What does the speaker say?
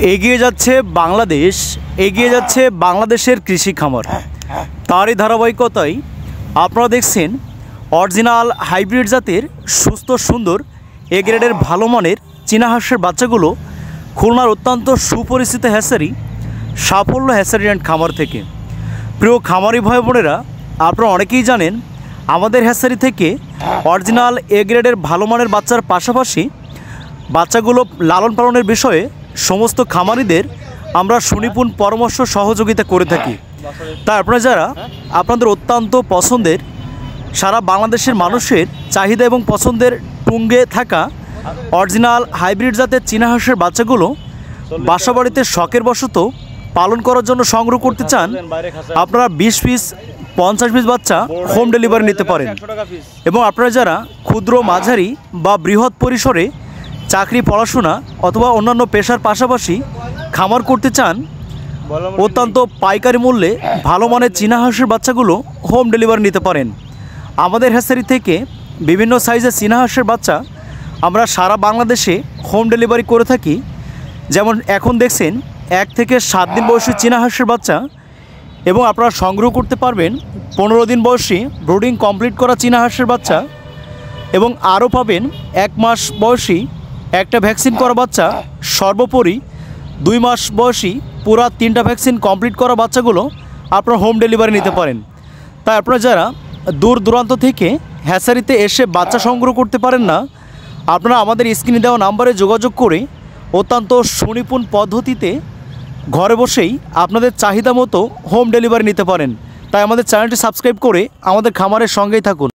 এগিয়ে যাচ্ছে বাংলাদেশ, এগিয়ে যাচ্ছে বাংলাদেশের কৃষি খামার। তারই ধারাবাহিকতায় আপনারা দেখছেন অরিজিনাল হাইব্রিড জাতের সুস্থ সুন্দর এ গ্রেডের ভালো মানের চীনা হাঁসের বাচ্চাগুলো খুলনার অত্যন্ত সুপরিচিত হ্যাচারি সাফল্য হ্যাচারি অ্যান্ড খামার থেকে। প্রিয় খামারি ভাই বোনেরা, আপনারা অনেকেই জানেন আমাদের হ্যাচারি থেকে অরিজিনাল এ গ্রেডের ভালো মানের বাচ্চার পাশাপাশি বাচ্চাগুলো লালন পালনের বিষয়ে সমস্ত খামারিদের আমরা সুনিপুণ পরামর্শ সহযোগিতা করে থাকি। তাই আপনারা যারা আপনাদের অত্যন্ত পছন্দের সারা বাংলাদেশের মানুষের চাহিদা এবং পছন্দের টুঙ্গে থাকা অরিজিনাল হাইব্রিড জাতের চীনা হাঁসের বাচ্চাগুলো বাসাবাড়িতে শখের বশত পালন করার জন্য সংগ্রহ করতে চান, আপনারা 20 পিস 50 পিস বাচ্চা হোম ডেলিভারি নিতে পারেন। এবং আপনারা যারা ক্ষুদ্র মাঝারি বা বৃহৎ পরিসরে চাকরি পড়াশোনা অথবা অন্যান্য পেশার পাশাপাশি খামার করতে চান, অত্যন্ত পাইকারি মূল্যে ভালো মানের চীনা হাঁসের বাচ্চাগুলো হোম ডেলিভারি নিতে পারেন। আমাদের হ্যাচারি থেকে বিভিন্ন সাইজের চীনা হাঁসের বাচ্চা আমরা সারা বাংলাদেশে হোম ডেলিভারি করে থাকি। যেমন এখন দেখছেন 1 থেকে 7 দিন বয়সী চীনা হাঁসের বাচ্চা, এবং আপনারা সংগ্রহ করতে পারবেন 15 দিন বয়সী ব্রুডিং কমপ্লিট করা চীনা হাঁসের বাচ্চা, এবং আরও পাবেন 1 মাস বয়সী একটা ভ্যাকসিন করা বাচ্চা, সর্বোপরি 2 মাস বয়সী পুরা 3টা ভ্যাকসিন কমপ্লিট করা বাচ্চাগুলো আপনারা হোম ডেলিভারি নিতে পারেন। তাই আপনারা যারা দূর দূরান্ত থেকে হ্যাচারিতে এসে বাচ্চা সংগ্রহ করতে পারেন না, আপনারা আমাদের স্ক্রিনে দেওয়া নাম্বারে যোগাযোগ করে অত্যন্ত সুনিপুণ পদ্ধতিতে ঘরে বসেই আপনাদের চাহিদা মতো হোম ডেলিভারি নিতে পারেন। তাই আমাদের চ্যানেলটি সাবস্ক্রাইব করে আমাদের খামারের সঙ্গেই থাকুন।